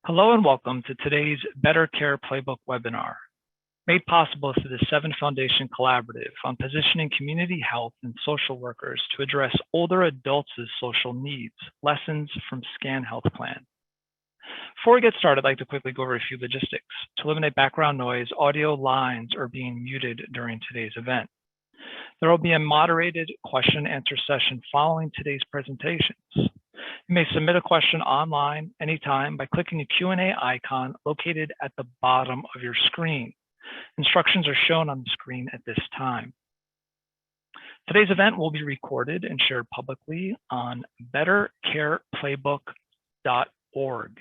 Hello and welcome to today's Better Care Playbook webinar, made possible through the Seven Foundation Collaborative on positioning community health and social workers to address older adults' social needs, lessons from SCAN Health Plan. Before we get started, I'd like to quickly go over a few logistics. To eliminate background noise, audio lines are being muted during today's event. There will be a moderated question and answer session following today's presentations. You may submit a question online anytime by clicking the Q&A icon located at the bottom of your screen. Instructions are shown on the screen at this time. Today's event will be recorded and shared publicly on bettercareplaybook.org.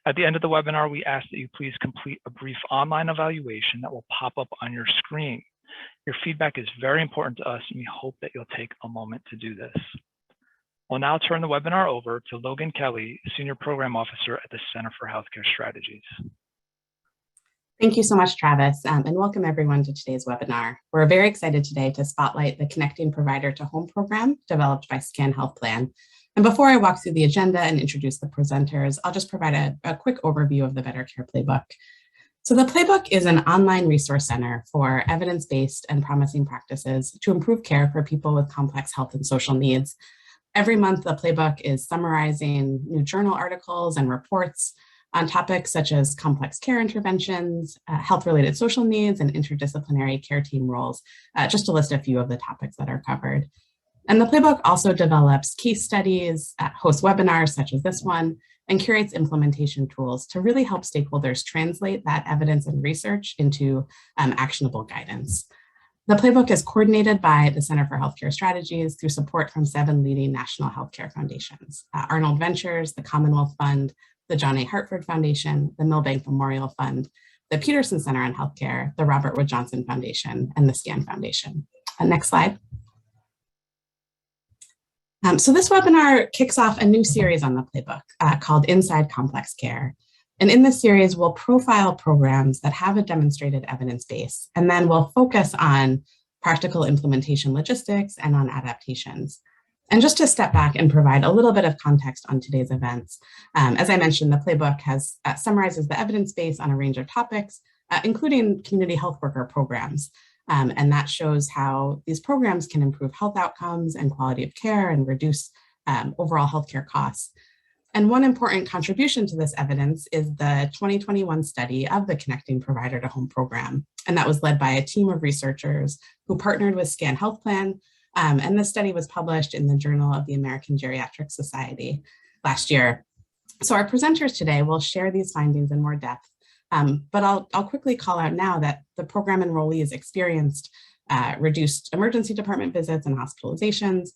At the end of the webinar, we ask that you please complete a brief online evaluation that will pop up on your screen. Your feedback is very important to us, and we hope that you'll take a moment to do this. We'll now turn the webinar over to Logan Kelly, Senior Program Officer at the Center for Healthcare Strategies. Thank you so much, Travis, and welcome everyone to today's webinar. We're very excited today to spotlight the Connecting Provider to Home program developed by SCAN Health Plan. And before I walk through the agenda and introduce the presenters, I'll just provide a quick overview of the Better Care Playbook. So the Playbook is an online resource center for evidence-based and promising practices to improve care for people with complex health and social needs. Every month, the Playbook is summarizing new journal articles and reports on topics such as complex care interventions, health-related social needs, and interdisciplinary care team roles, just to list a few of the topics that are covered. And the Playbook also develops case studies, hosts webinars such as this one, and curates implementation tools to really help stakeholders translate that evidence and research into actionable guidance. The Playbook is coordinated by the Center for Healthcare Strategies through support from 7 leading national healthcare foundations: Arnold Ventures, the Commonwealth Fund, the John A. Hartford Foundation, the Milbank Memorial Fund, the Peterson Center on Healthcare, the Robert Wood Johnson Foundation, and the SCAN Foundation. Next slide. So this webinar kicks off a new series on the Playbook called Inside Complex Care. And in this series, we'll profile programs that have a demonstrated evidence base, and then we'll focus on practical implementation logistics and on adaptations. And just to step back and provide a little bit of context on today's events, as I mentioned, the Playbook has summarizes the evidence base on a range of topics, including community health worker programs. And that shows how these programs can improve health outcomes and quality of care and reduce overall healthcare costs. And one important contribution to this evidence is the 2021 study of the Connecting Provider to Home program. And that was led by a team of researchers who partnered with SCAN Health Plan. And this study was published in the Journal of the American Geriatric Society last year. So our presenters today will share these findings in more depth. But I'll quickly call out now that the program enrollees experienced reduced emergency department visits and hospitalizations,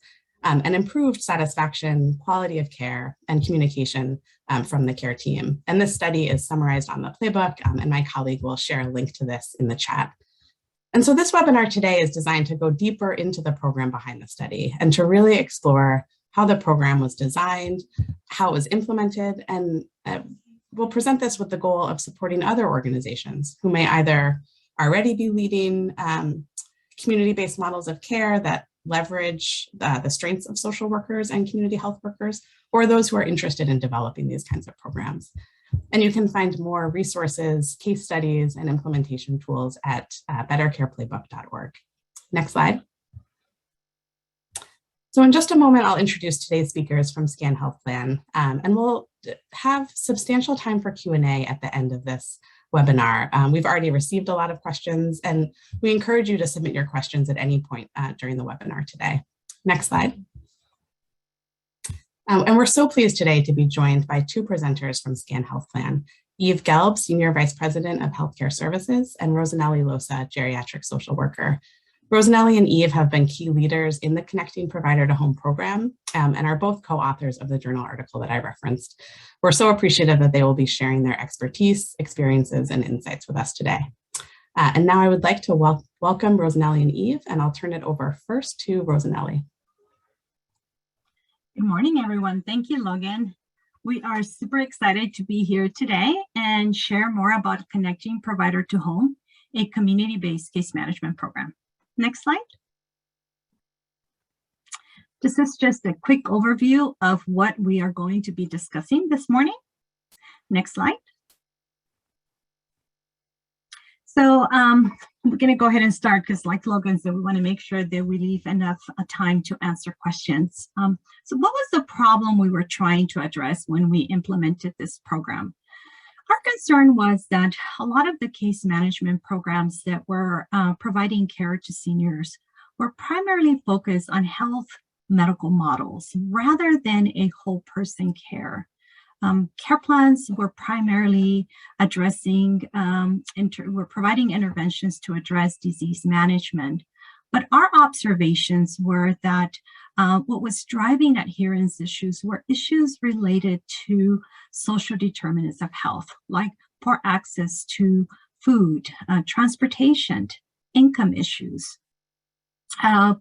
and improved satisfaction, quality of care, and communication from the care team. And this study is summarized on the Playbook, and my colleague will share a link to this in the chat. And so this webinar today is designed to go deeper into the program behind the study and to really explore how the program was designed, how it was implemented, and we'll present this with the goal of supporting other organizations who may either already be leading community-based models of care that leverage the strengths of social workers and community health workers, or those who are interested in developing these kinds of programs. And you can find more resources, case studies, and implementation tools at bettercareplaybook.org. Next slide. So in just a moment, I'll introduce today's speakers from SCAN Health Plan, and we'll have substantial time for Q&A at the end of this webinar. We've already received a lot of questions, and we encourage you to submit your questions at any point during the webinar today. Next slide. And we're so pleased today to be joined by 2 presenters from SCAN Health Plan: Eve Gelb, Senior Vice President of Healthcare Services, and Rosanelli Losa, Geriatric Social Worker. Rosanelli and Eve have been key leaders in the Connecting Provider to Home program and are both co-authors of the journal article that I referenced. We're so appreciative that they will be sharing their expertise, experiences, and insights with us today. And now I would like to welcome Rosanelli and Eve, and I'll turn it over first to Rosanelli. Good morning, everyone. Thank you, Logan. We are super excited to be here today and share more about Connecting Provider to Home, a community-based case management program. Next slide. This is just a quick overview of what we are going to be discussing this morning. Next slide. So we're going to go ahead and start because, like Logan said, we want to make sure that we leave enough time to answer questions. So what was the problem we were trying to address when we implemented this program? Our concern was that a lot of the case management programs that were providing care to seniors were primarily focused on health medical models rather than a whole person care. Care plans were primarily addressing, were providing interventions to address disease management. But our observations were that what was driving adherence issues were issues related to social determinants of health, like poor access to food, transportation, income issues,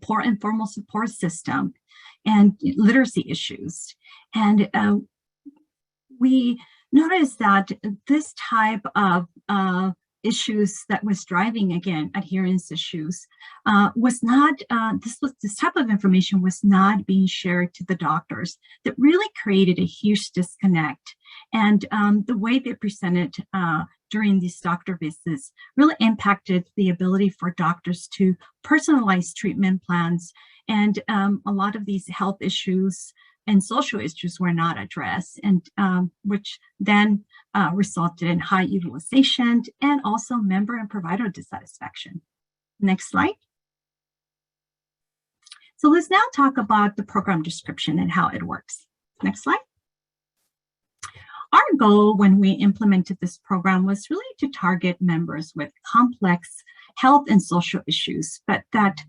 poor informal support system, and literacy issues. And we noticed that this type of issues that was driving, again, adherence issues was not, this type of information was not being shared to the doctors. That really created a huge disconnect. And the way they presented during these doctor visits really impacted the ability for doctors to personalize treatment plans. And a lot of these health issues and social issues were not addressed, and which then resulted in high utilization and also member and provider dissatisfaction. Next slide. So let's now talk about the program description and how it works. Next slide. Our goal when we implemented this program was really to target members with complex health and social issues, but that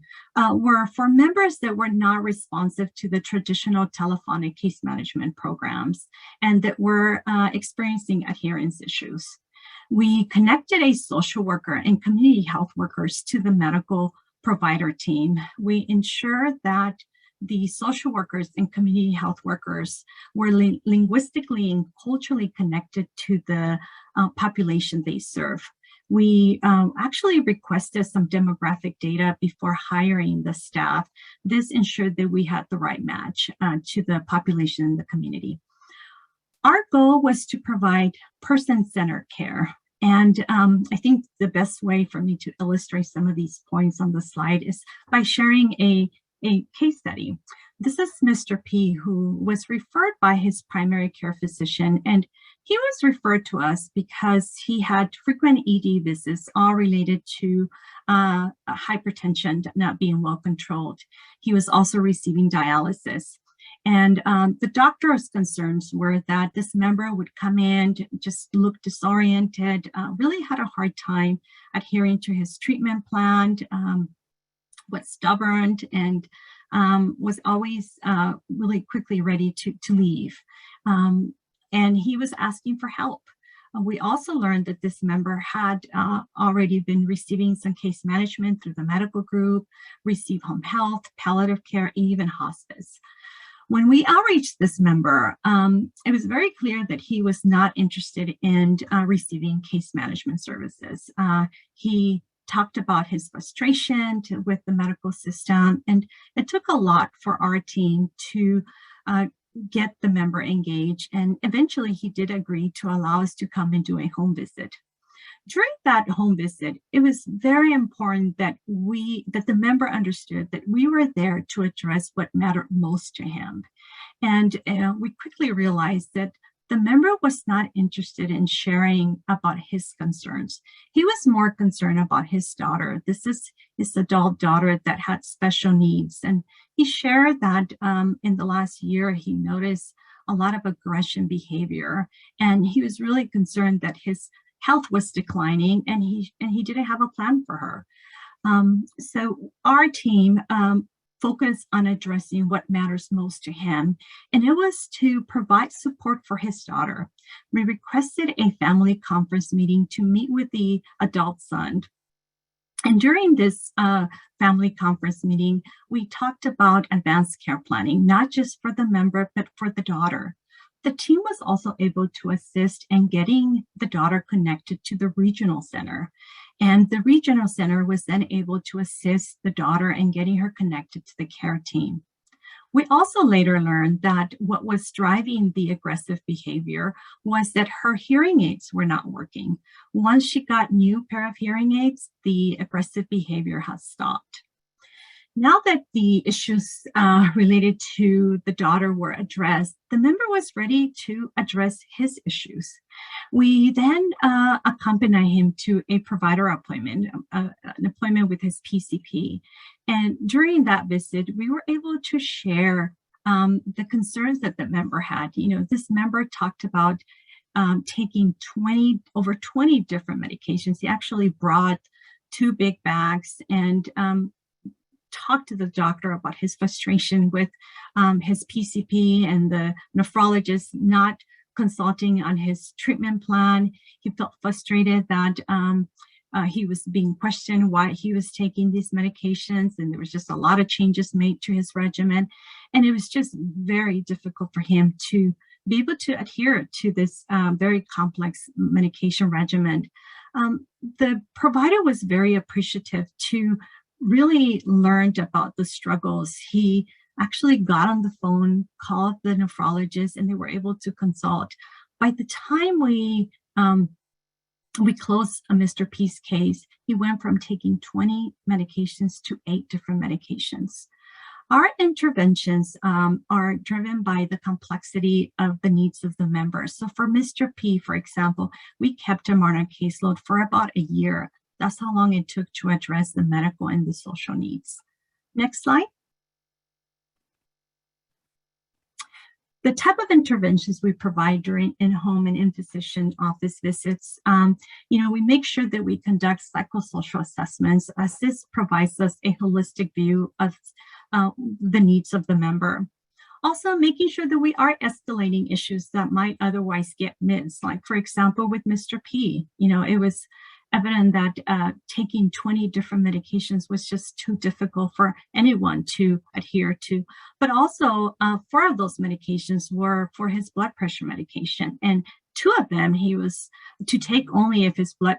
were for members that were not responsive to the traditional telephonic case management programs and that were experiencing adherence issues. We connected a social worker and community health workers to the medical provider team. We ensured that the social workers and community health workers were linguistically and culturally connected to the population they serve. We actually requested some demographic data before hiring the staff. This ensured that we had the right match to the population in the community. Our goal was to provide person-centered care. And I think the best way for me to illustrate some of these points on the slide is by sharing a case study. This is Mr. P, who was referred by his primary care physician, and he was referred to us because he had frequent ED visits, all related to hypertension not being well controlled. He was also receiving dialysis. And the doctor's concerns were that this member would come in, just look disoriented, really had a hard time adhering to his treatment plan, was stubborn, and was always really quickly ready to leave. And he was asking for help. We also learned that this member had already been receiving some case management through the medical group, received home health, palliative care, and even hospice. When we outreached this member, it was very clear that he was not interested in receiving case management services. He talked about his frustration with the medical system, and it took a lot for our team to get the member engaged, and eventually he did agree to allow us to come and do a home visit. During that home visit, it was very important that the member understood that we were there to address what mattered most to him. And we quickly realized that the member was not interested in sharing about his concerns. He was more concerned about his daughter. This is his adult daughter that had special needs. And he shared that in the last year, he noticed a lot of aggression behavior. And he was really concerned that his health was declining and he didn't have a plan for her. So our team focused on addressing what matters most to him, and it was to provide support for his daughter. We requested a family conference meeting to meet with the adult son. And during this family conference meeting, we talked about advanced care planning, not just for the member, but for the daughter. The team was also able to assist in getting the daughter connected to the regional center. And the regional center was then able to assist the daughter in getting her connected to the care team. We also later learned that what was driving the aggressive behavior was that her hearing aids were not working. Once she got new pair of hearing aids, the aggressive behavior has stopped. Now that the issues related to the daughter were addressed, the member was ready to address his issues. We then accompany him to a provider appointment, an appointment with his PCP. And during that visit, we were able to share the concerns that the member had. This member talked about taking over 20 different medications. He actually brought 2 big bags and talked to the doctor about his frustration with his PCP and the nephrologist not consulting on his treatment plan. He felt frustrated that he was being questioned why he was taking these medications, and there was just a lot of changes made to his regimen. And it was just very difficult for him to be able to adhere to this very complex medication regimen. The provider was very appreciative to really learned about the struggles. He actually got on the phone, called the nephrologist, and they were able to consult. By the time we closed Mr. P's case, he went from taking 20 medications to 8 different medications. Our interventions are driven by the complexity of the needs of the member. So for Mr. P, for example, we kept him on our caseload for about a year. That's how long it took to address the medical and the social needs. Next slide. The type of interventions we provide during in-home and in-physician office visits, we make sure that we conduct psychosocial assessments, as this provides us a holistic view of the needs of the member. Also, making sure that we are escalating issues that might otherwise get missed. Like, for example, with Mr. P, it was evident that taking 20 different medications was just too difficult for anyone to adhere to. But also, 4 of those medications were for his blood pressure medication. And 2 of them he was to take only if his blood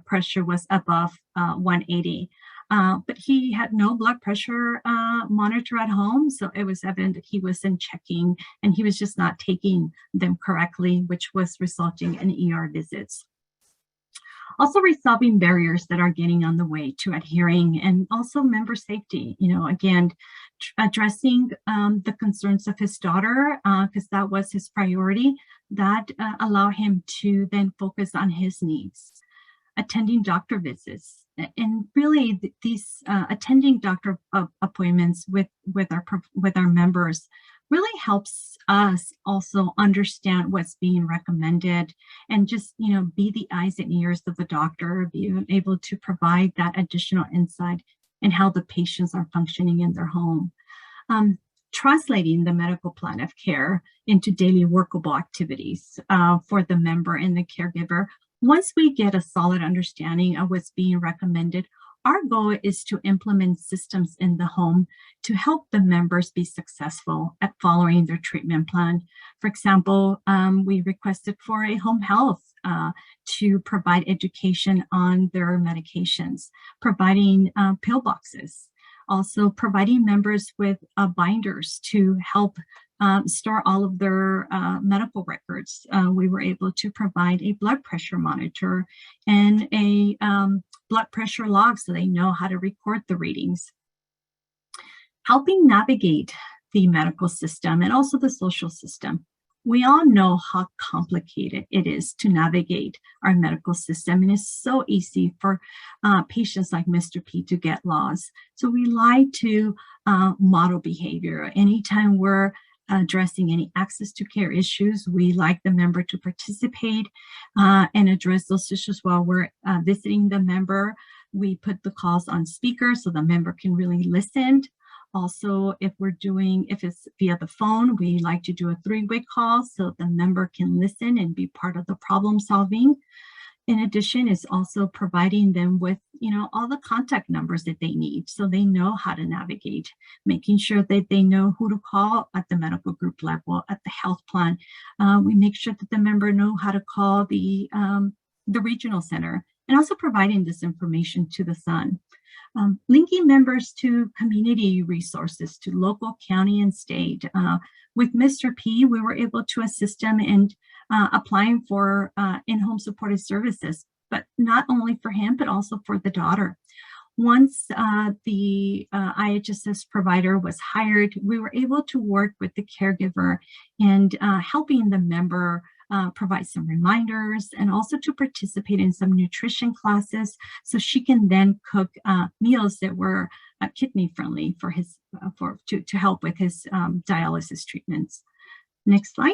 pressure was above 180. But he had no blood pressure monitor at home, so it was evident that he wasn't checking and he was just not taking them correctly, which was resulting in ER visits. Also resolving barriers that are getting on the way to adhering, and also member safety, again, addressing the concerns of his daughter, because that was his priority, that allow him to then focus on his needs. Attending doctor visits, and really these attending doctor appointments with our members really helps us also understand what's being recommended, and just be the eyes and ears of the doctor, be able to provide that additional insight in how the patients are functioning in their home. Translating the medical plan of care into daily workable activities for the member and the caregiver. Once we get a solid understanding of what's being recommended, our goal is to implement systems in the home to help the members be successful at following their treatment plan. For example, we requested for a home health to provide education on their medications, providing pillboxes, also providing members with binders to help store all of their medical records. We were able to provide a blood pressure monitor and a blood pressure log so they know how to record the readings. Helping navigate the medical system and also the social system. We all know how complicated it is to navigate our medical system, and it's so easy for patients like Mr. P to get lost. So we like to model behavior. Anytime we're addressing any access to care issues, we like the member to participate and address those issues while we're visiting the member. We put the calls on speaker so the member can really listen. Also, if it's via the phone, we like to do a 3-way call so the member can listen and be part of the problem solving. In addition, it's also providing them with, all the contact numbers that they need so they know how to navigate, making sure that they know who to call at the medical group level, at the health plan. We make sure that the member know how to call the regional center, and also providing this information to the son. Linking members to community resources, to local, county, and state. With Mr. P, we were able to assist him in applying for in-home supported services, but not only for him, but also for the daughter. Once the IHSS provider was hired, we were able to work with the caregiver and helping the member provide some reminders and also to participate in some nutrition classes so she can then cook meals that were kidney friendly for his to help with his dialysis treatments. Next slide.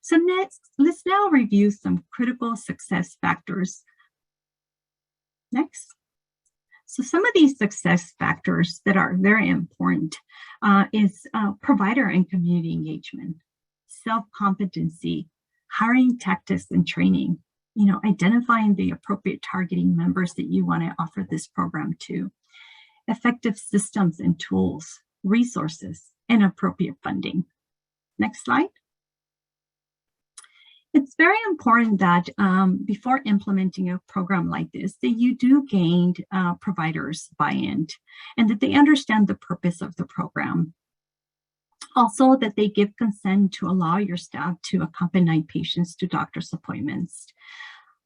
So next, let's now review some critical success factors. Next. So some of these success factors that are very important is provider and community engagement, self-competency, hiring tactics and training, identifying the appropriate targeting members that you want to offer this program to, effective systems and tools, resources, and appropriate funding. Next slide. It's very important that before implementing a program like this, that you do gain providers' buy-in and that they understand the purpose of the program. Also, that they give consent to allow your staff to accompany patients to doctor's appointments.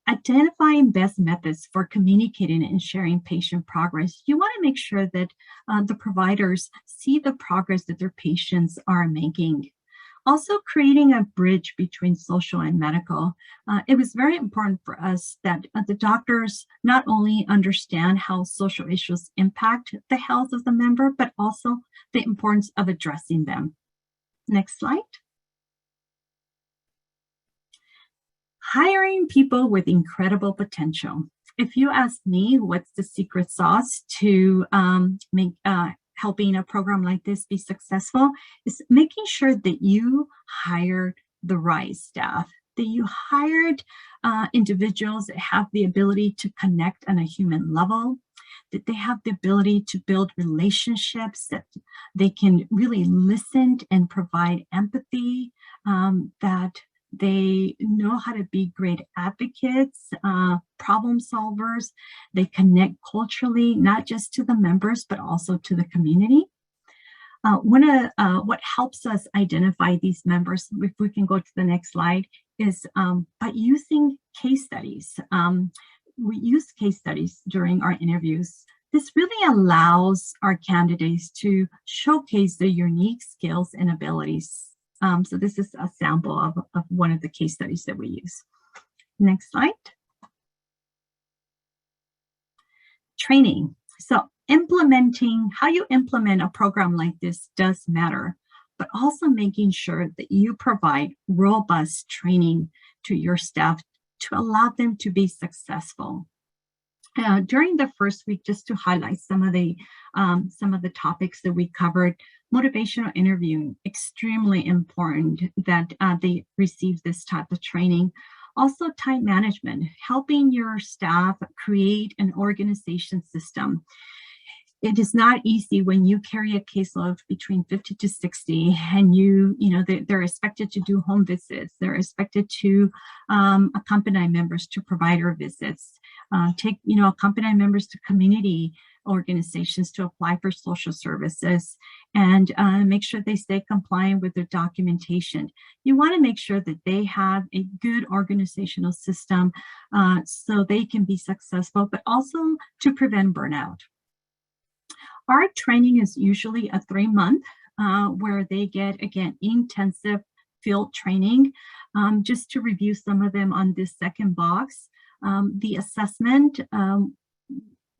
Identifying best methods for communicating and sharing patient progress. You want to make sure that the providers see the progress that their patients are making. Also, creating a bridge between social and medical. It was very important for us that the doctors not only understand how social issues impact the health of the member, but also the importance of addressing them. Next slide. Hiring people with incredible potential. If you ask me what's the secret sauce to helping a program like this be successful, is making sure that you hired the right staff, that you hired individuals that have the ability to connect on a human level, that they have the ability to build relationships, that they can really listen and provide empathy, that they know how to be great advocates, problem solvers. They connect culturally, not just to the members, but also to the community. What helps us identify these members, if we can go to the next slide, is by using case studies. We use case studies during our interviews. This really allows our candidates to showcase their unique skills and abilities. So this is a sample of one of the case studies that we use. Next slide. Training. So how you implement a program like this does matter, but also making sure that you provide robust training to your staff to allow them to be successful. During the first week, just to highlight some of the topics that we covered, motivational interviewing, extremely important that they receive this type of training. Also, time management, helping your staff create an organization system. It is not easy when you carry a caseload between 50 to 60 and they're expected to do home visits. They're expected to accompany members to provider visits, accompany members to community organizations to apply for social services, and make sure they stay compliant with their documentation. You want to make sure that they have a good organizational system so they can be successful, but also to prevent burnout. Our training is usually a 3-month where they get, again, intensive field training. Just to review some of them on this second box, the assessment,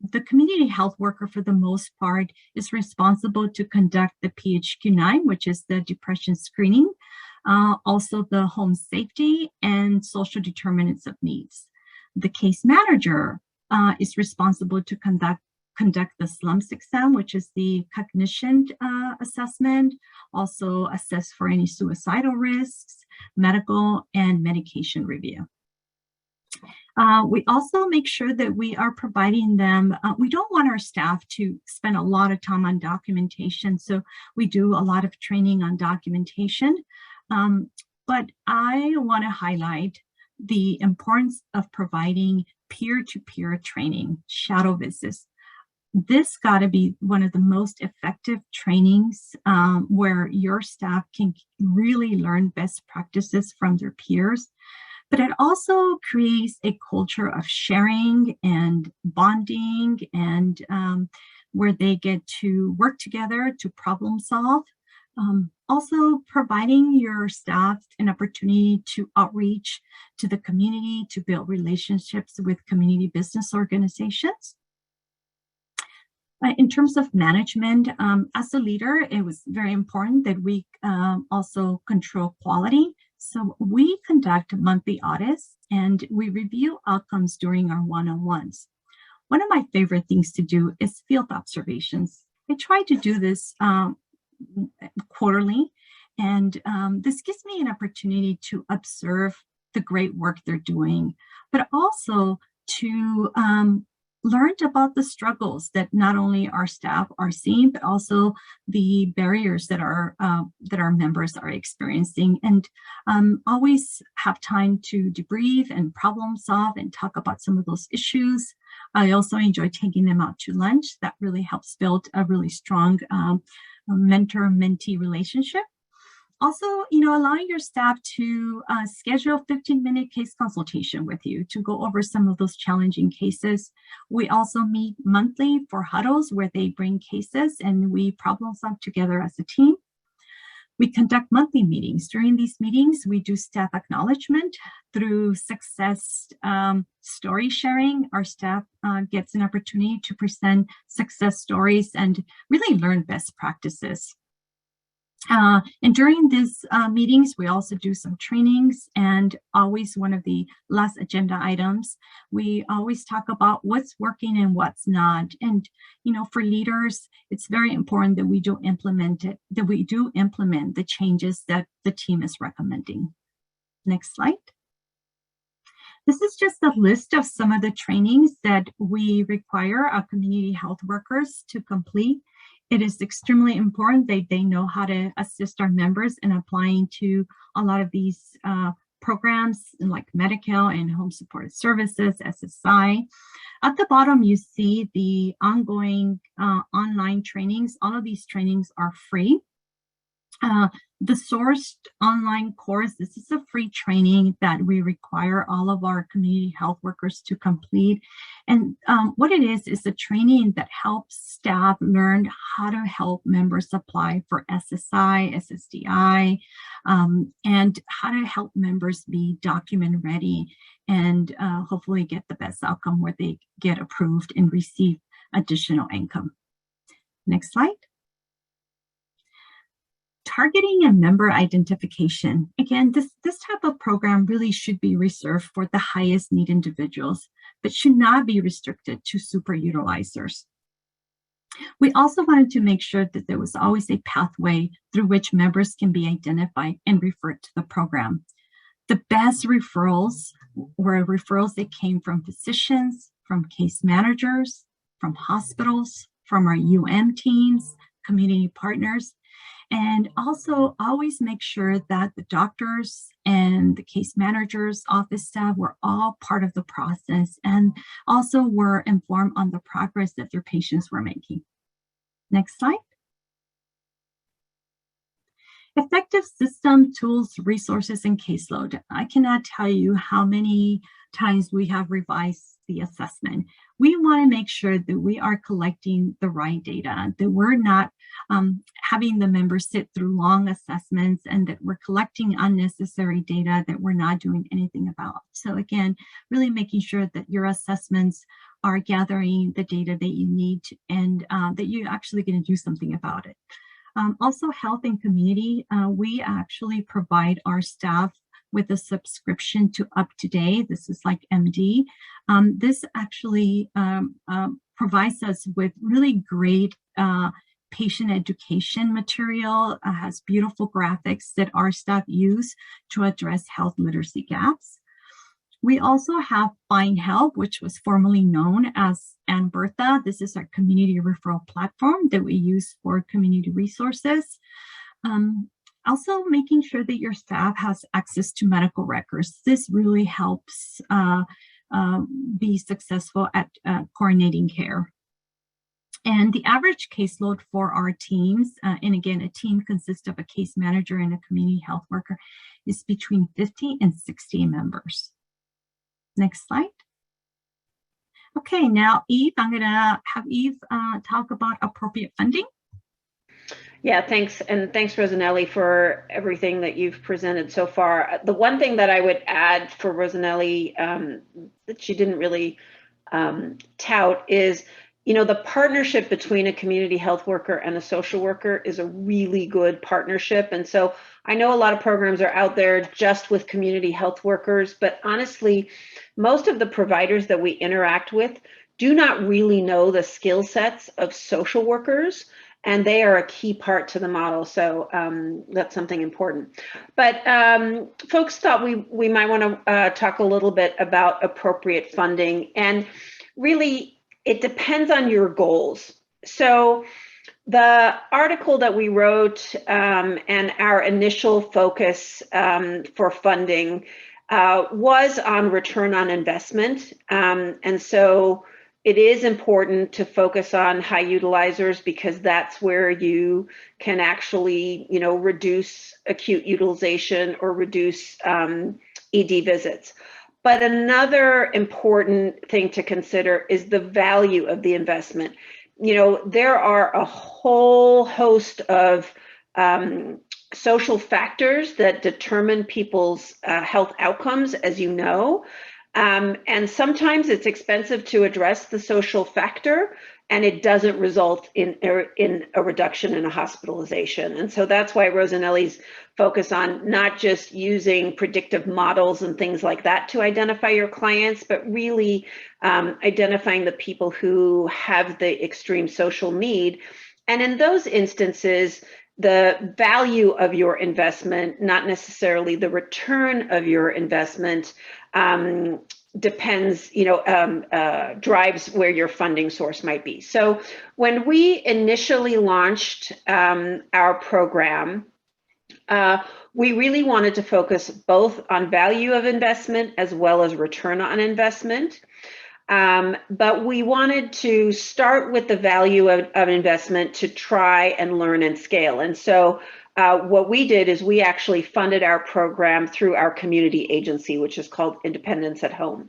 the community health worker, for the most part, is responsible to conduct the PHQ-9, which is the depression screening, also the home safety and social determinants of needs. The case manager is responsible to conduct the SLUMS exam, which is the cognition assessment, also assess for any suicidal risks, medical and medication review. We also make sure that we are providing them, we don't want our staff to spend a lot of time on documentation, so we do a lot of training on documentation. But I want to highlight the importance of providing peer-to-peer training, shadow visits. This got to be one of the most effective trainings where your staff can really learn best practices from their peers. But it also creates a culture of sharing and bonding, and where they get to work together to problem solve. Also providing your staff an opportunity to outreach to the community, to build relationships with community business organizations. In terms of management, as a leader, it was very important that we also control quality. So we conduct monthly audits and we review outcomes during our one-on-ones. One of my favorite things to do is field observations. I try to do this quarterly, and this gives me an opportunity to observe the great work they're doing, but also to learn about the struggles that not only our staff are seeing, but also the barriers that our members are experiencing, and always have time to debrief and problem solve and talk about some of those issues. I also enjoy taking them out to lunch. That really helps build a really strong mentor-mentee relationship. Also, allowing your staff to schedule a 15-minute case consultation with you to go over some of those challenging cases. We also meet monthly for huddles where they bring cases and we problem solve together as a team. We conduct monthly meetings. During these meetings, we do staff acknowledgement through success story sharing. Our staff gets an opportunity to present success stories and really learn best practices. And during these meetings, we also do some trainings, and always one of the last agenda items, we always talk about what's working and what's not. And, for leaders, it's very important that we do implement the changes that the team is recommending. Next slide. This is just a list of some of the trainings that we require our community health workers to complete. It is extremely important that they know how to assist our members in applying to a lot of these programs like Medi-Cal and Home Supported Services, SSI. At the bottom, you see the ongoing online trainings. All of these trainings are free. The sourced online course, this is a free training that we require all of our community health workers to complete. And what it is a training that helps staff learn how to help members apply for SSI, SSDI, and how to help members be document ready and hopefully get the best outcome where they get approved and receive additional income. Next slide. Targeting and member identification. Again, this type of program really should be reserved for the highest need individuals, but should not be restricted to super utilizers. We also wanted to make sure that there was always a pathway through which members can be identified and referred to the program. The best referrals were referrals that came from physicians, from case managers, from hospitals, from our teams, community partners. And also always make sure that the doctors and the case managers, office staff were all part of the process and also were informed on the progress that their patients were making. Next slide. Effective system, tools, resources, and caseload. I cannot tell you how many times we have revised the assessment. We want to make sure that we are collecting the right data, that we're not having the members sit through long assessments, and that we're collecting unnecessary data that we're not doing anything about. So again, really making sure that your assessments are gathering the data that you need and that you're actually going to do something about it. Also, health and community, we actually provide our staff with a subscription to UpToDate. This is like MD. This actually provides us with really great patient education material, has beautiful graphics that our staff use to address health literacy gaps. We also have Find Help, which was formerly known as Bertha. This is our community referral platform that we use for community resources. Also, making sure that your staff has access to medical records. This really helps be successful at coordinating care. And the average caseload for our teams, and again, a team consists of a case manager and a community health worker, is between 50 and 60 members. Next slide. Okay, now Eve, I'm going to have Eve talk about appropriate funding. Yeah, thanks. And thanks, Rosanelli, for everything that you've presented so far. The one thing that I would add for Rosanelli that she didn't really tout is, you know, the partnership between a community health worker and a social worker is a really good partnership. And so I know a lot of programs are out there just with community health workers, but honestly, most of the providers that we interact with do not really know the skill sets of social workers, and they are a key part to the model. So that's something important. But folks thought we might want to talk a little bit about appropriate funding. And really, it depends on your goals. So the article that we wrote and our initial focus for funding was on return on investment. And so it is important to focus on high utilizers because that's where you can actually, you know, reduce acute utilization or reduce ED visits. But another important thing to consider is the value of the investment. You know, there are a whole host of social factors that determine people's health outcomes, as you know. And sometimes it's expensive to address the social factor, and it doesn't result in a reduction in a hospitalization. And so that's why Rosanelli's focus on not just using predictive models and things like that to identify your clients, but really identifying the people who have the extreme social need. And in those instances, the value of your investment, not necessarily the return of your investment, depends, you know, drives where your funding source might be. So when we initially launched our program, we really wanted to focus both on value of investment as well as return on investment. But we wanted to start with the value of investment to try and learn and scale. And so what we did is we actually funded our program through our community agency, which is called Independence at Home,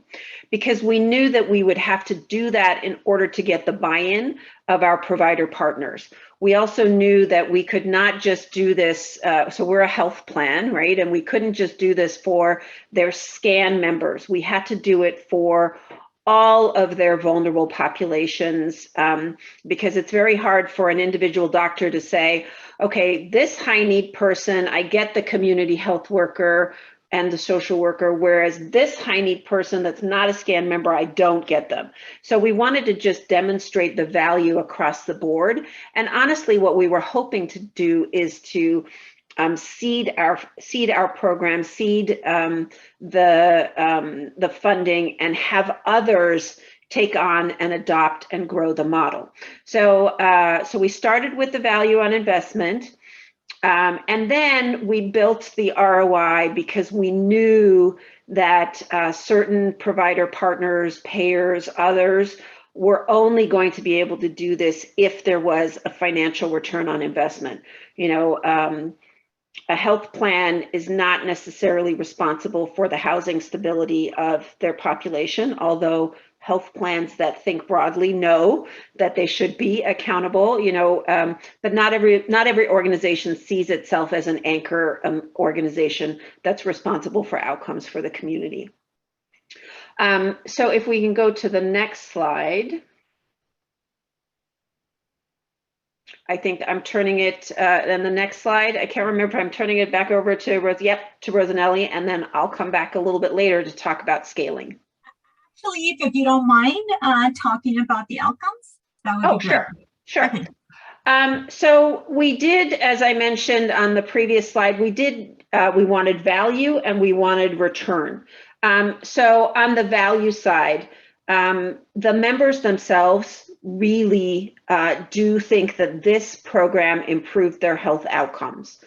because we knew that we would have to do that in order to get the buy-in of our provider partners. We also knew that we could not just do this, so we're a health plan, right? And we couldn't just do this for their SCAN members. We had to do it for all of their vulnerable populations, because it's very hard for an individual doctor to say, okay, this high need person, I get the community health worker and the social worker, whereas this high need person that's not a SCAN member, I don't get them. So we wanted to just demonstrate the value across the board. And honestly, what we were hoping to do is to seed our program, seed the funding, and have others take on and adopt and grow the model. So so we started with the value on investment, and then we built the ROI because we knew that certain provider partners, payers, others were only going to be able to do this if there was a financial return on investment. You know, a health plan is not necessarily responsible for the housing stability of their population, although health plans that think broadly know that they should be accountable, you know, but not every organization sees itself as an anchor organization that's responsible for outcomes for the community. So if we can go to the next slide. I think I'm turning it, and the next slide, I can't remember if I'm turning it back over to Rosanelli, and then I'll come back a little bit later to talk about scaling. Actually, if you don't mind talking about the outcomes, that would be great. Sure. Okay. So we did, as I mentioned on the previous slide, we wanted value and we wanted return. So on the value side, the members themselves really do think that this program improved their health outcomes.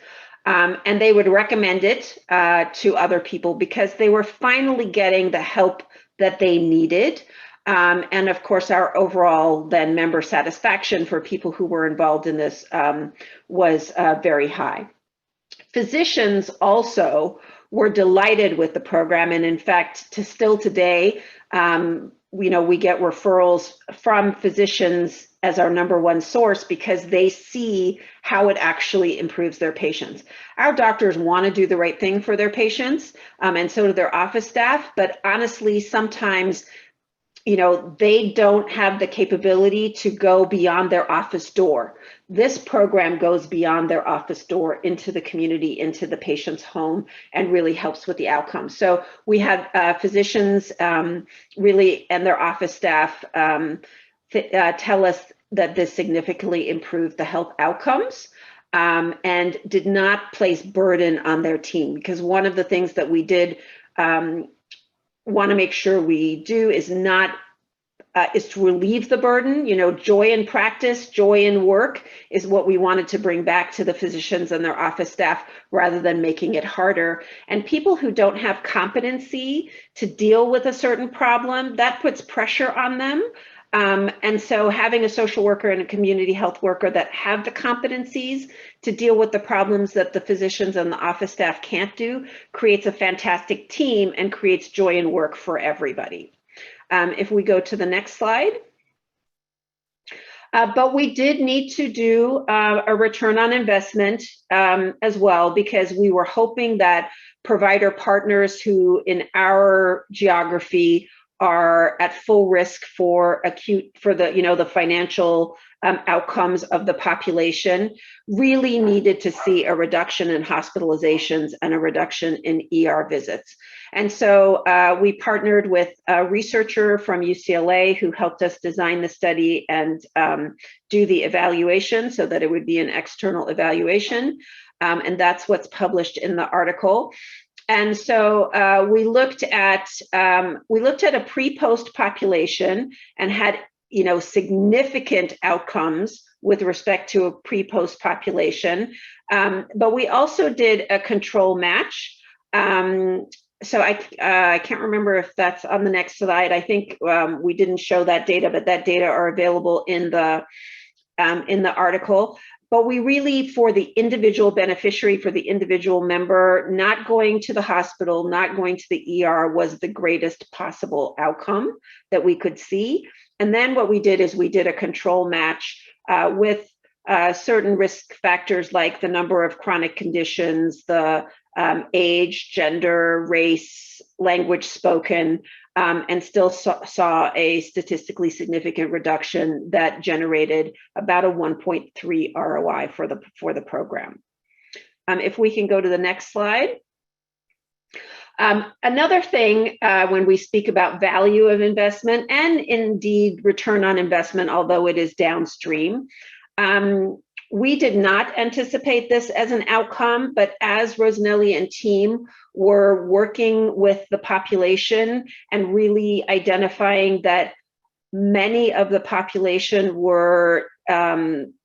And they would recommend it to other people because they were finally getting the help that they needed. And of course, our overall then member satisfaction for people who were involved in this was very high. Physicians also were delighted with the program, and in fact, still today, we get referrals from physicians as our #1 source because they see how it actually improves their patients. Our doctors want to do the right thing for their patients, and so do their office staff, but honestly, sometimes they don't have the capability to go beyond their office door. This program goes beyond their office door into the community, into the patient's home, and really helps with the outcomes. So we have physicians really and their office staff tell us that this significantly improved the health outcomes and did not place burden on their team, because one of the things that we did want to make sure we do is to relieve the burden. Joy in practice, joy in work is what we wanted to bring back to the physicians and their office staff rather than making it harder. And people who don't have competency to deal with a certain problem, that puts pressure on them. And so having a social worker and a community health worker that have the competencies to deal with the problems that the physicians and the office staff can't do creates a fantastic team and creates joy in work for everybody. If we go to the next slide. But we did need to do a return on investment as well, because we were hoping that provider partners who in our geography are at full risk for the financial outcomes of the population really needed to see a reduction in hospitalizations and a reduction in ER visits. And so we partnered with a researcher from UCLA who helped us design the study and do the evaluation so that it would be an external evaluation. And that's what's published in the article. And so we looked at a pre-post population and had significant outcomes with respect to a pre-post population, but we also did a control match. So I can't remember if that's on the next slide. I think we didn't show that data, but that data are available in the article. But we really, for the individual beneficiary, for the individual member, not going to the hospital, not going to the ER was the greatest possible outcome that we could see. And then what we did is we did a control match with certain risk factors like the number of chronic conditions, the age, gender, race, language spoken, and still saw a statistically significant reduction that generated about a 1.3 ROI for the program. If we can go to the next slide. Another thing when we speak about value of investment and indeed return on investment, although it is downstream, we did not anticipate this as an outcome, but as Rosanelli and team were working with the population and really identifying that many of the population were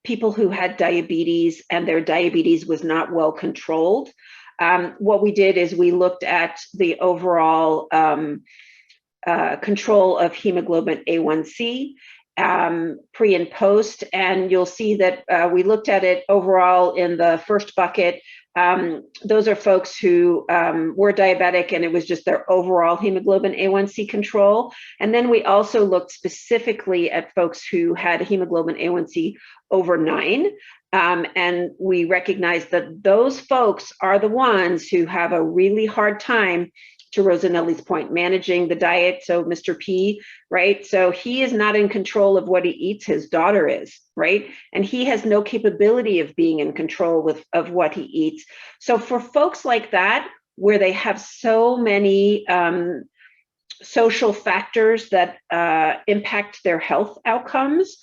people who had diabetes and their diabetes was not well controlled. What we did is we looked at the overall control of hemoglobin A1c pre and post, and you'll see that we looked at it overall in the first bucket. Those are folks who were diabetic and it was just their overall hemoglobin A1c control. And then we also looked specifically at folks who had hemoglobin A1c over 9. And we recognize that those folks are the ones who have a really hard time, to Rosanelli's point, managing the diet. So Mr. P, right? So he is not in control of what he eats, his daughter is, right? And he has no capability of being in control of what he eats. So for folks like that, where they have so many social factors that impact their health outcomes,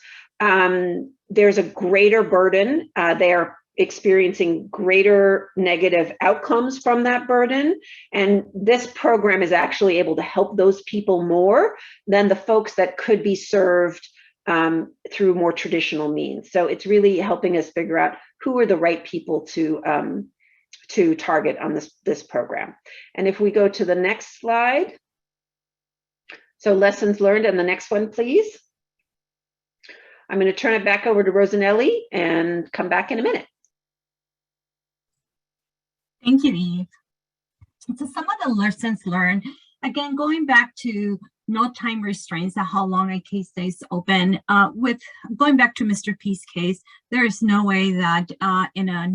there's a greater burden. They are experiencing greater negative outcomes from that burden. And this program is actually able to help those people more than the folks that could be served through more traditional means. So it's really helping us figure out who are the right people to target on this program. And if we go to the next slide. So lessons learned, and the next one, please. I'm going to turn it back over to Rosanelli and come back in a minute. Thank you, Eve. So some of the lessons learned, again, going back to no time restraints at how long a case stays open. With going back to Mr. P's case, there is no way that in a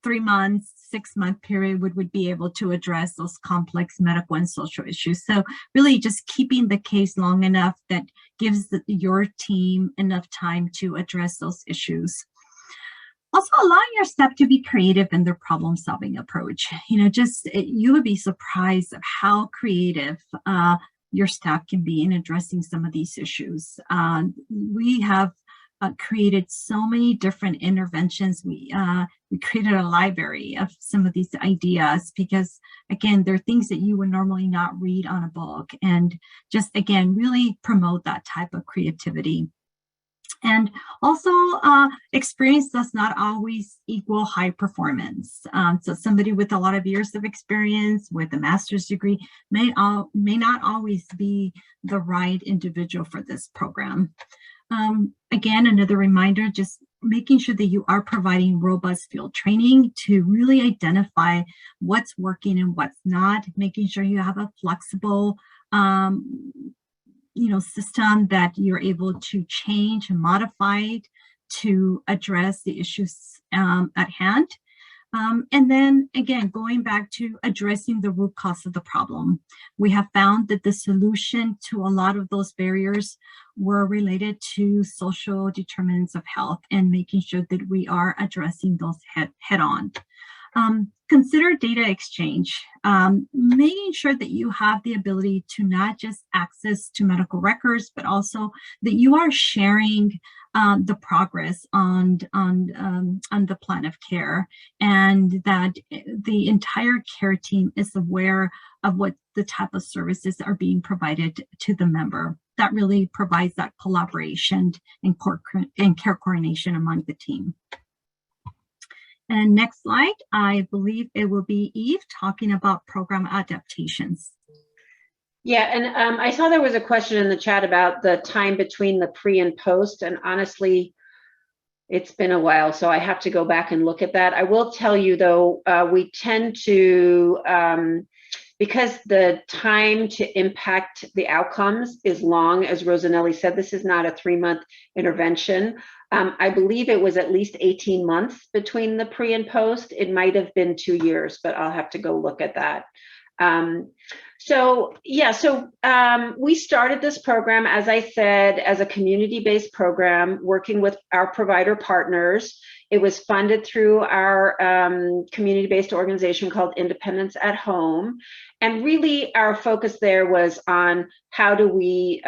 3 months, 6 month period would be able to address those complex medical and social issues. So really just keeping the case long enough that gives your team enough time to address those issues. Also, allowing your staff to be creative in their problem-solving approach. You would be surprised at how creative your staff can be in addressing some of these issues. We have created so many different interventions. We created a library of some of these ideas because, again, they're things that you would normally not read on a book, and just, again, really promote that type of creativity. And also, experience does not always equal high performance. So somebody with a lot of years of experience with a master's degree may not always be the right individual for this program. Again, another reminder, just making sure that you are providing robust field training to really identify what's working and what's not, making sure you have a flexible system that you're able to change and modify it to address the issues at hand. And then again, going back to addressing the root cause of the problem. We have found that the solution to a lot of those barriers were related to social determinants of health and making sure that we are addressing those head on. Consider data exchange, making sure that you have the ability to not just access to medical records, but also that you are sharing the progress on the plan of care, and that the entire care team is aware of what the type of services are being provided to the member. That really provides that collaboration and care coordination among the team. And next slide, I believe it will be Eve talking about program adaptations. Yeah, and I saw there was a question in the chat about the time between the pre and post, and honestly, it's been a while, so I have to go back and look at that. I will tell you though, we tend to, because the time to impact the outcomes is long, as Rosanelli said, this is not a 3-month intervention. I believe it was at least 18 months between the pre and post. It might have been 2 years, but I'll have to go look at that. We started this program, as I said, as a community-based program working with our provider partners. It was funded through our community-based organization called Independence at Home. And really our focus there was on how do we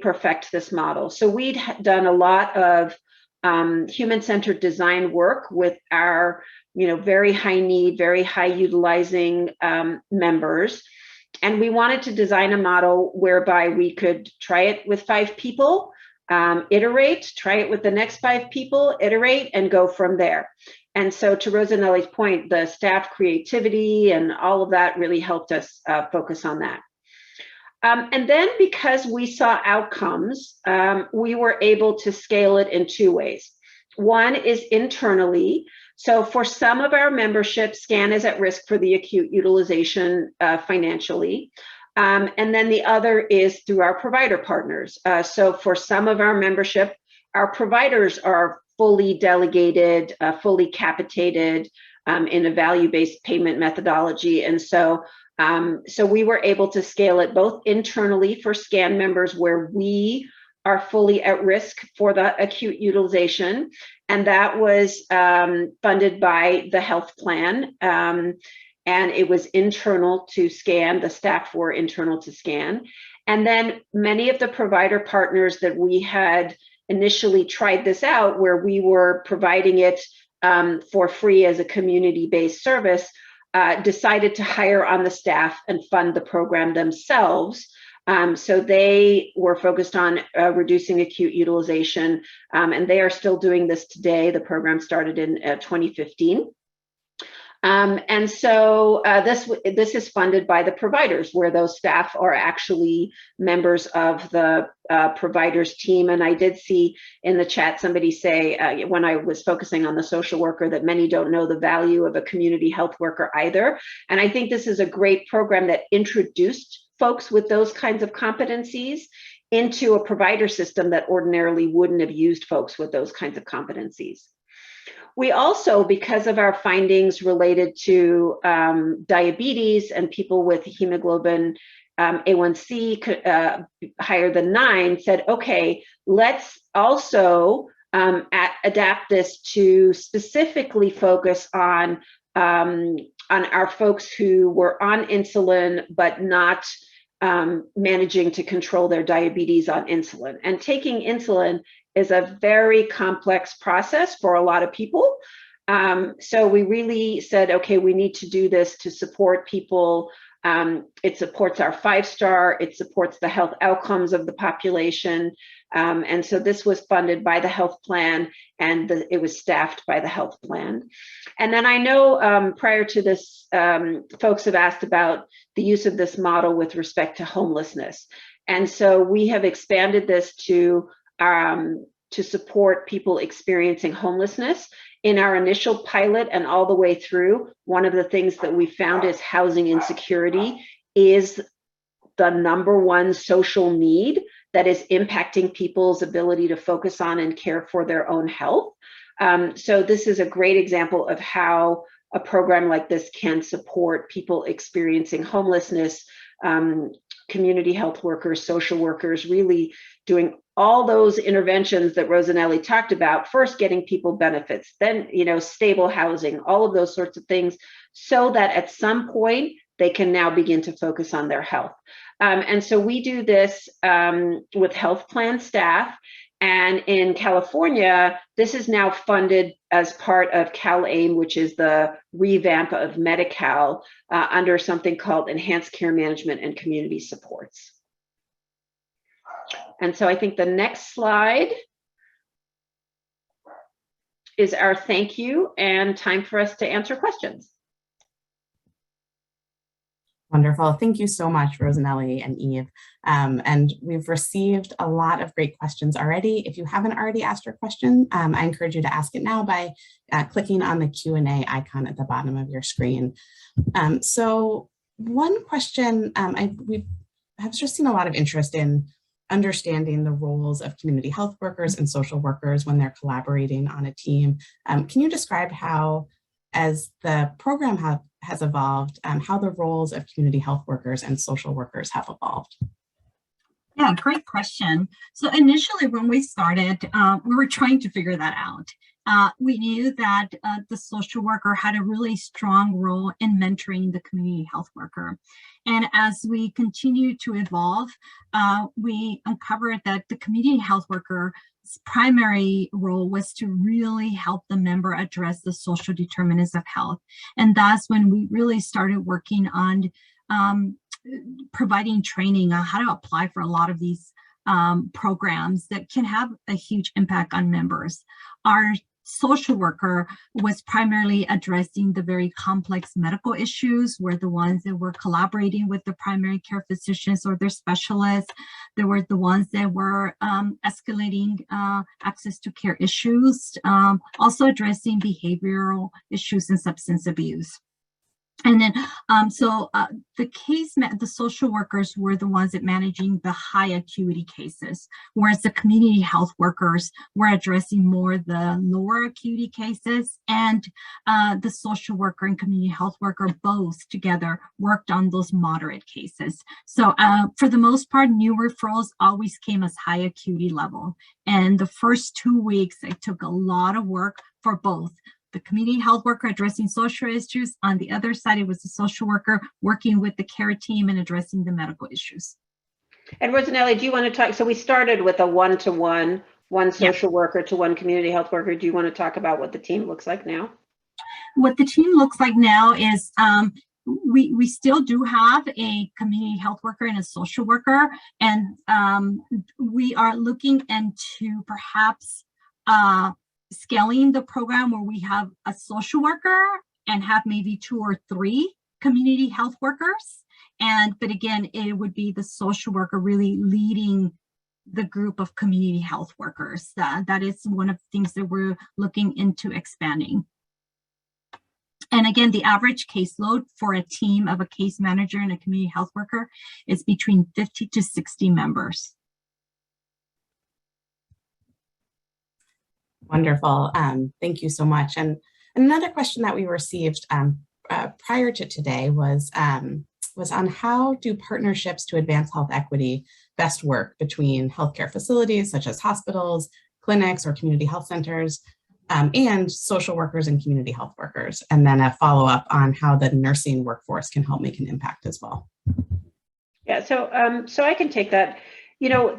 perfect this model. So we'd done a lot of human-centered design work with our very high need, very high utilizing members. And we wanted to design a model whereby we could try it with 5 people, iterate, try it with the next 5 people, iterate, and go from there. And so to Rosanelli's point, the staff creativity and all of that really helped us focus on that. And then because we saw outcomes, we were able to scale it in 2 ways. One is internally. So for some of our membership, SCAN is at risk for the acute utilization financially. And then the other is through our provider partners. So for some of our membership, our providers are fully delegated, fully capitated in a value-based payment methodology. And so we were able to scale it both internally for SCAN members where we are fully at risk for the acute utilization, and that was funded by the health plan, and it was internal to SCAN. The staff were internal to SCAN. And then many of the provider partners that we had initially tried this out, where we were providing it for free as a community-based service, decided to hire on the staff and fund the program themselves. So they were focused on reducing acute utilization, and they are still doing this today. The program started in 2015. And so this is funded by the providers, where those staff are actually members of the providers team. And I did see in the chat somebody say, when I was focusing on the social worker, that many don't know the value of a community health worker either. And I think this is a great program that introduced folks with those kinds of competencies into a provider system that ordinarily wouldn't have used folks with those kinds of competencies. We also, because of our findings related to diabetes and people with hemoglobin A1c higher than 9, said, okay, let's also adapt this to specifically focus on our folks who were on insulin but not managing to control their diabetes on insulin. And taking insulin is a very complex process for a lot of people. So we really said, okay, we need to do this to support people. It supports our 5-star, it supports the health outcomes of the population. And so this was funded by the health plan, and it was staffed by the health plan. And then I know prior to this, folks have asked about the use of this model with respect to homelessness. And so we have expanded this to support people experiencing homelessness. In our initial pilot and all the way through, one of the things that we found is housing insecurity is the #1 social need that is impacting people's ability to focus on and care for their own health. So this is a great example of how a program like this can support people experiencing homelessness, community health workers, social workers, really doing all those interventions that Rosanelli talked about, first getting people benefits, then, stable housing, all of those sorts of things, so that at some point they can now begin to focus on their health. And so we do this with health plan staff. And in California, this is now funded as part of CalAIM, which is the revamp of Medi-Cal, under something called Enhanced Care Management and Community Supports. And so I think the next slide is our thank you and time for us to answer questions. Wonderful. Thank you so much, Rosanelli and Eve. And we've received a lot of great questions already. If you haven't already asked your question, I encourage you to ask it now by clicking on the Q&A icon at the bottom of your screen. So one question, we have just seen a lot of interest in understanding the roles of community health workers and social workers when they're collaborating on a team. Can you describe how, as the program has evolved, how the roles of community health workers and social workers have evolved? Yeah, great question. So initially when we started, we were trying to figure that out. We knew that the social worker had a really strong role in mentoring the community health worker. And as we continued to evolve, we uncovered that the community health worker's primary role was to really help the member address the social determinants of health. And that's when we really started working on providing training on how to apply for a lot of these programs that can have a huge impact on members. Our social worker was primarily addressing the very complex medical issues, were the ones that were collaborating with the primary care physicians or their specialists. They were the ones that were escalating access to care issues, also addressing behavioral issues and substance abuse. And then, the social workers were the ones that managing the high acuity cases, whereas the community health workers were addressing more the lower acuity cases, and the social worker and community health worker both together worked on those moderate cases. So for the most part, new referrals always came as high acuity level. And the first 2 weeks, it took a lot of work for both. The community health worker addressing social issues. On the other side, it was the social worker working with the care team and addressing the medical issues. And Rosanelli, do you want to talk? So we started with a one-to-one, one social worker to one community health worker. Do you want to talk about what the team looks like now? What the team looks like now is we still do have a community health worker and a social worker, and we are looking into perhaps scaling the program where we have a social worker and have maybe 2 or 3 community health workers. But again, it would be the social worker really leading the group of community health workers. That is one of the things that we're looking into expanding. And again, the average caseload for a team of a case manager and a community health worker is between 50 to 60 members. Wonderful. Thank you so much. And another question that we received prior to today was on how do partnerships to advance health equity best work between healthcare facilities such as hospitals, clinics, or community health centers, and social workers and community health workers, and then a follow-up on how the nursing workforce can help make an impact as well. Yeah, so I can take that. You know,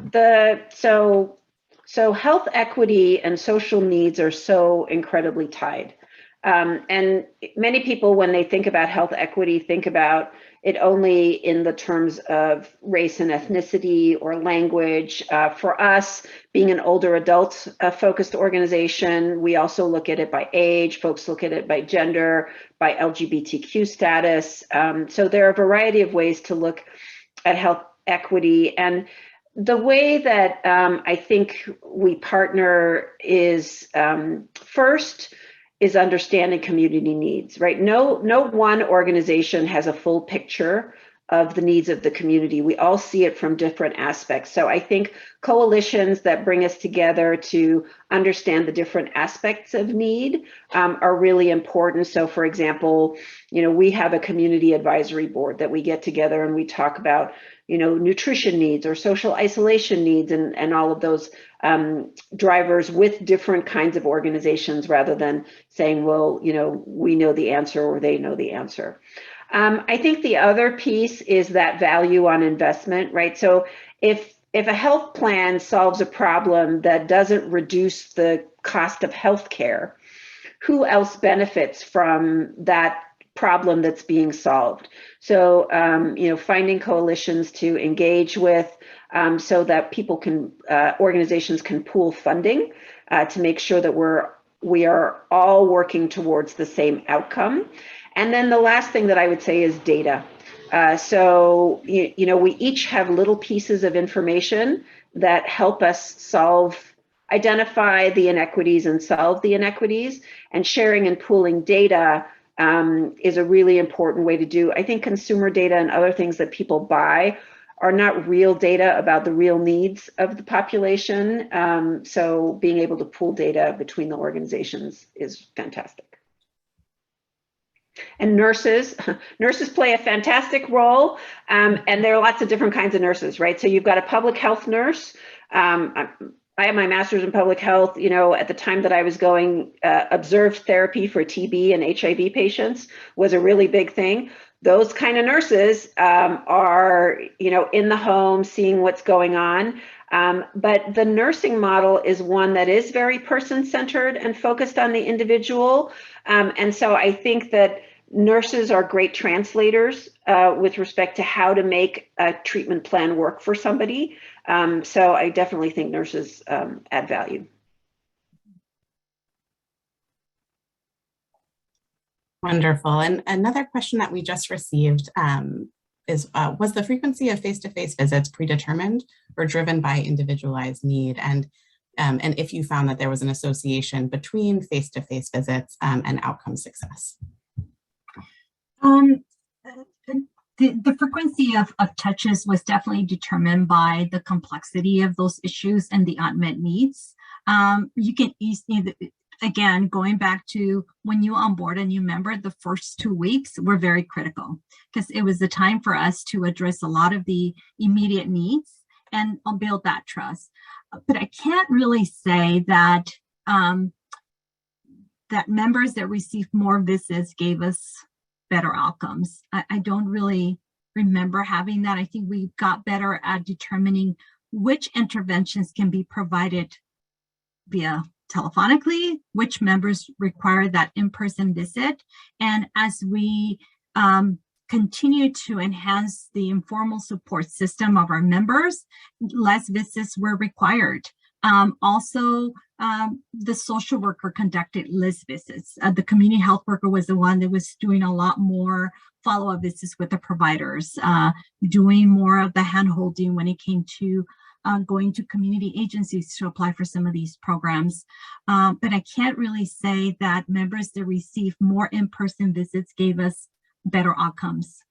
so health equity and social needs are so incredibly tied. And many people, when they think about health equity, think about it only in the terms of race and ethnicity or language. For us, being an older adult focused organization, we also look at it by age. Folks look at it by gender, by LGBTQ status. So there are a variety of ways to look at health equity. And the way that I think we partner is first is understanding community needs, right? No one organization has a full picture of the needs of the community. We all see it from different aspects. So I think coalitions that bring us together to understand the different aspects of need are really important. So for example, you know, we have a community advisory board that we get together and we talk about, you know, nutrition needs or social isolation needs and all of those drivers with different kinds of organizations rather than saying, well, you know, we know the answer or they know the answer. I think the other piece is that value on investment, right? So if a health plan solves a problem that doesn't reduce the cost of healthcare, who else benefits from that problem that's being solved? So, you know, finding coalitions to engage with so that people can, organizations can pool funding to make sure that we are all working towards the same outcome. And then the last thing that I would say is data. So, you know, we each have little pieces of information that help us identify the inequities and solve the inequities, and sharing and pooling data is a really important way to do. I think consumer data and other things that people buy are not real data about the real needs of the population. So being able to pool data between the organizations is fantastic. And nurses play a fantastic role. And there are lots of different kinds of nurses, right? So you've got a public health nurse. I have my master's in public health. You know, at the time that I was going, observed therapy for TB and HIV patients was a really big thing. Those kind of nurses are, you know, in the home, seeing what's going on. But the nursing model is one that is very person-centered and focused on the individual. And so I think that nurses are great translators with respect to how to make a treatment plan work for somebody. So I definitely think nurses add value. Wonderful. And another question that we just received is, was the frequency of face-to-face visits predetermined or driven by individualized need? And if you found that there was an association between face-to-face visits and outcome success? The frequency of touches was definitely determined by the complexity of those issues and the unmet needs. You can easily, again, going back to when you onboard a new member, the first 2 weeks were very critical because it was the time for us to address a lot of the immediate needs and build that trust. But I can't really say that that members that received more visits gave us better outcomes. I don't really remember having that. I think we got better at determining which interventions can be provided via telephonically, which members require that in-person visit. And as we continue to enhance the informal support system of our members, less visits were required. Also, the social worker conducted list visits. The community health worker was the one that was doing a lot more follow-up visits with the providers, doing more of the hand-holding when it came to going to community agencies to apply for some of these programs. But I can't really say that members that received more in-person visits gave us better outcomes.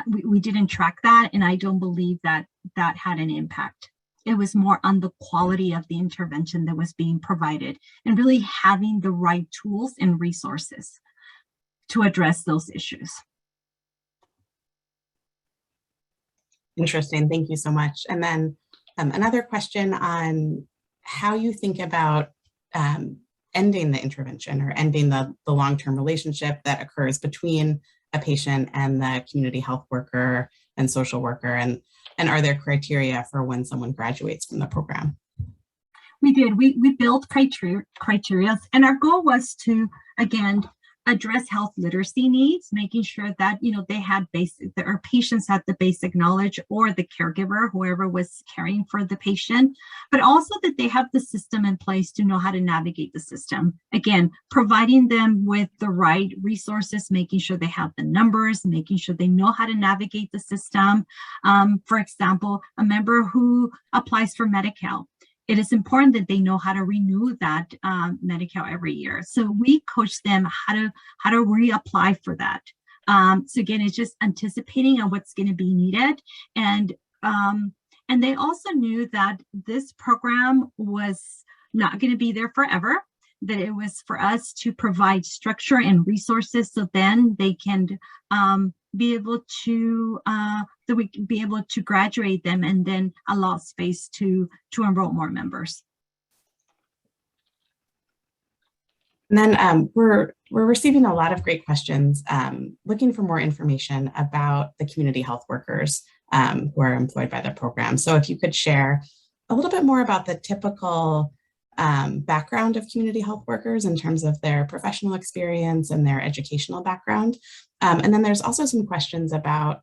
We didn't track that, and I don't believe that that had an impact. It was more on the quality of the intervention that was being provided and really having the right tools and resources to address those issues. Interesting, thank you so much. And then another question on how you think about ending the intervention or ending the long-term relationship that occurs between a patient and the community health worker and social worker, and are there criteria for when someone graduates from the program? We did. We built criteria, and our goal was to, again, address health literacy needs, making sure that they had that our patients had the basic knowledge, or the caregiver, whoever was caring for the patient, but also that they have the system in place to know how to navigate the system. Again, providing them with the right resources, making sure they have the numbers, making sure they know how to navigate the system. For example, a member who applies for Medi-Cal, it is important that they know how to renew that Medi-Cal every year. So we coach them how to reapply for that. So again, it's just anticipating on what's going to be needed, and they also knew that this program was not going to be there forever. That it was for us to provide structure and resources, so then they can be able to that we can be able to graduate them and then allow space to enroll more members. And then we're receiving a lot of great questions looking for more information about the community health workers who are employed by the program. So if you could share a little bit more about the typical background of community health workers in terms of their professional experience and their educational background. And then there's also some questions about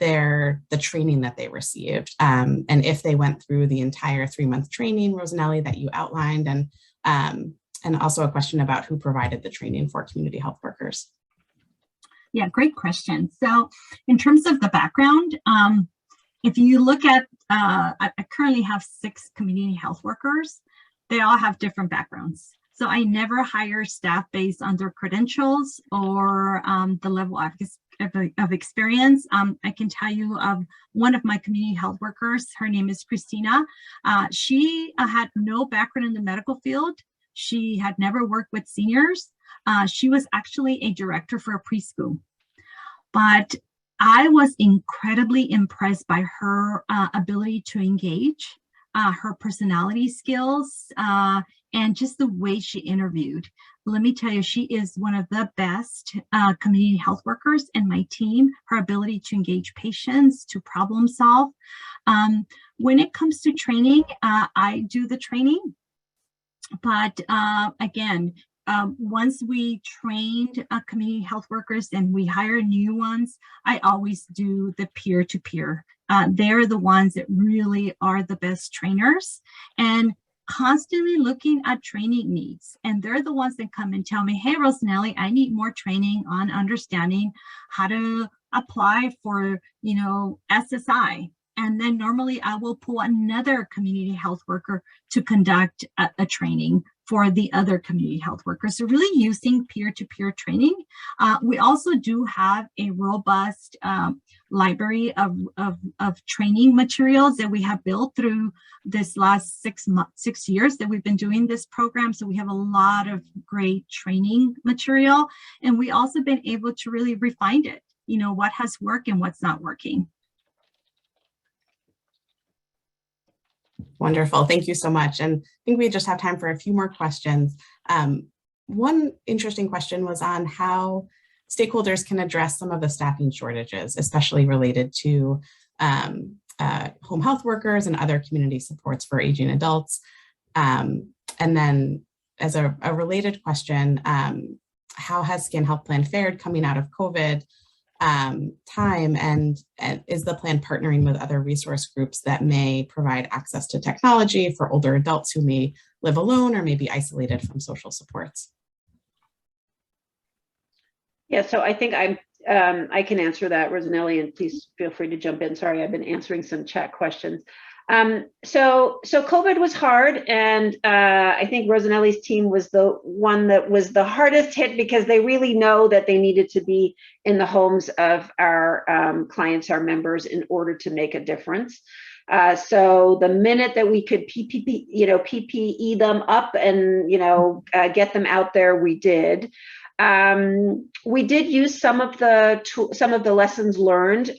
the training that they received, and if they went through the entire 3-month training, Rosanelli, that you outlined, and also a question about who provided the training for community health workers. Yeah, great question. So in terms of the background, if you look at, I currently have 6 community health workers. They all have different backgrounds. So I never hire staff based on their credentials or the level of experience. I can tell you of one of my community health workers. Her name is Christina. She had no background in the medical field. She had never worked with seniors. She was actually a director for a preschool. But I was incredibly impressed by her ability to engage, her personality skills, and just the way she interviewed. Let me tell you, she is one of the best community health workers in my team. Her ability to engage patients, to problem solve. When it comes to training, I do the training. But again, once we trained community health workers and we hire new ones, I always do the peer-to-peer. They're the ones that really are the best trainers and constantly looking at training needs. And they're the ones that come and tell me, hey, Rosanelli, I need more training on understanding how to apply for, SSI. And then normally I will pull another community health worker to conduct a training for the other community health workers. So really using peer-to-peer training. We also do have a robust library of training materials that we have built through this last 6 years that we've been doing this program. So we have a lot of great training material. And we also been able to really refine it, what has worked and what's not working. Wonderful. Thank you so much. And I think we just have time for a few more questions. One interesting question was on how stakeholders can address some of the staffing shortages, especially related to home health workers and other community supports for aging adults. And then as a related question, how has Scan Health Plan fared coming out of COVID? time, and is the plan partnering with other resource groups that may provide access to technology for older adults who may live alone or may be isolated from social supports? Yeah, so I think I can answer that, Rosanelli, and please feel free to jump in. Sorry, I've been answering some chat questions. So COVID was hard, and I think Rosanelli's team was the one that was the hardest hit because they really know that they needed to be in the homes of our clients, our members, in order to make a difference. So the minute that we could PPE them up and get them out there, we did. We did use some of the lessons learned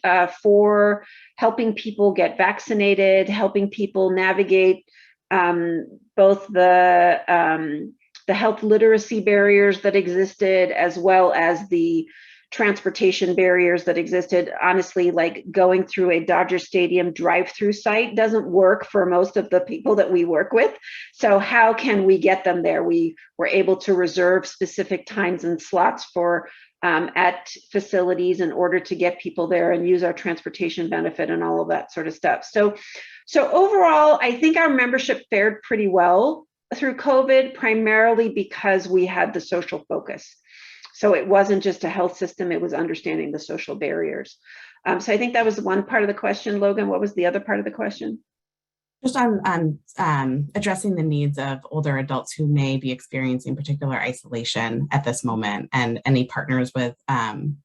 for helping people get vaccinated, helping people navigate both the health literacy barriers that existed, as well as the transportation barriers that existed. Honestly, like going through a Dodger Stadium drive-through site doesn't work for most of the people that we work with. So how can we get them there? We were able to reserve specific times and slots for at facilities in order to get people there and use our transportation benefit and all of that sort of stuff. So overall, I think our membership fared pretty well through COVID, primarily because we had the social focus. So it wasn't just a health system, it was understanding the social barriers. So I think that was one part of the question. Logan, what was the other part of the question? Just on addressing the needs of older adults who may be experiencing particular isolation at this moment, and any partners with kind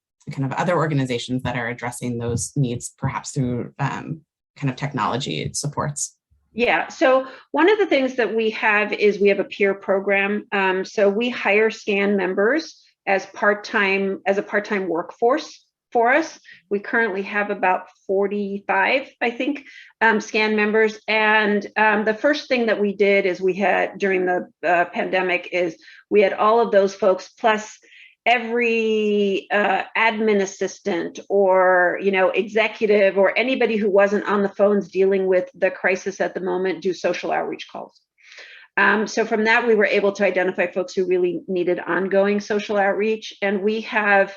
of other organizations that are addressing those needs, perhaps through kind of technology supports. Yeah, so one of the things that we have is we have a peer program. So we hire SCAN members as a part-time workforce for us. We currently have about 45, I think, SCAN members. And the first thing that we did is we had, during the pandemic, is we had all of those folks plus every admin assistant or executive or anybody who wasn't on the phones dealing with the crisis at the moment do social outreach calls. So from that, we were able to identify folks who really needed ongoing social outreach. And we have,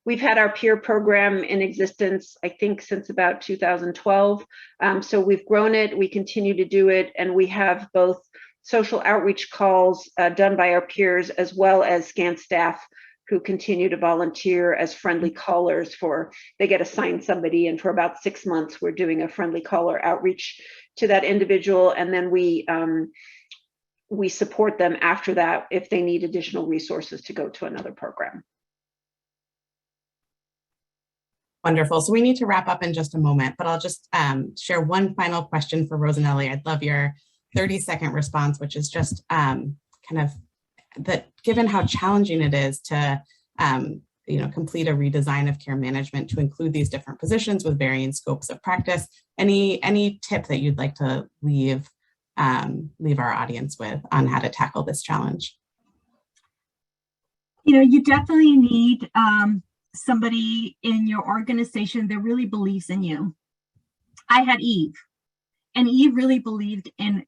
we've had our peer program in existence, I think, since about 2012. So we've grown it, we continue to do it, and we have both social outreach calls done by our peers, as well as SCAN staff who continue to volunteer as friendly callers they get assigned somebody, and for about 6 months, we're doing a friendly caller outreach to that individual. And then we support them after that if they need additional resources to go to another program. Wonderful. So we need to wrap up in just a moment, but I'll just share one final question for Rosanelli. I'd love your 30-second response, which is just kind of that, given how challenging it is to complete a redesign of care management to include these different positions with varying scopes of practice, any tip that you'd like to leave our audience with on how to tackle this challenge? You definitely need somebody in your organization that really believes in you. I had Eve, and Eve really believed in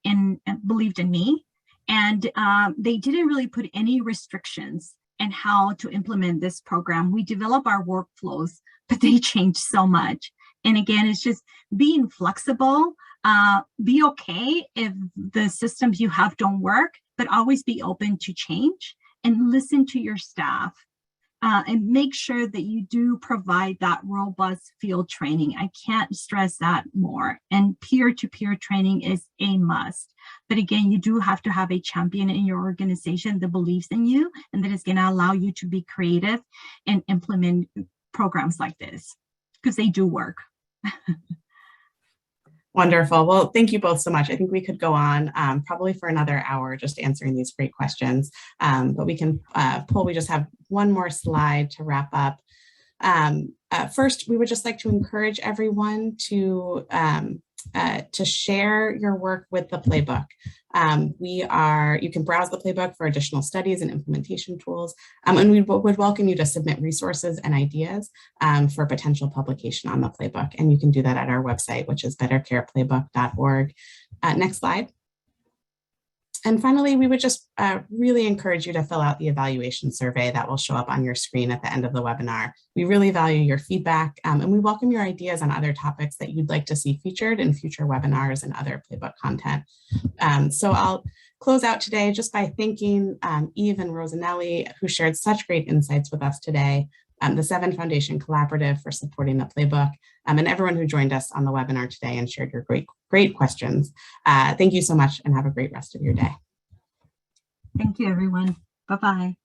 me, and they didn't really put any restrictions in how to implement this program. We develop our workflows, but they changed so much. And again, it's just being flexible. Be okay if the systems you have don't work, but always be open to change and listen to your staff. And make sure that you do provide that robust field training. I can't stress that more. And peer-to-peer training is a must. But again, you do have to have a champion in your organization that believes in you and that is going to allow you to be creative and implement programs like this, because they do work. Wonderful. Well, thank you both so much. I think we could go on probably for another hour just answering these great questions, but we can we just have one more slide to wrap up. First, we would just like to encourage everyone to share your work with the Playbook. You can browse the Playbook for additional studies and implementation tools, and we would welcome you to submit resources and ideas for potential publication on the Playbook. And you can do that at our website, which is bettercareplaybook.org. Next slide. And finally, we would just really encourage you to fill out the evaluation survey that will show up on your screen at the end of the webinar. We really value your feedback, and we welcome your ideas on other topics that you'd like to see featured in future webinars and other Playbook content. So I'll close out today just by thanking Eve and Rosanelli, who shared such great insights with us today, the 7 Foundation Collaborative for supporting the Playbook, and everyone who joined us on the webinar today and shared your great questions. Thank you so much and have a great rest of your day. Thank you, everyone. Bye-bye.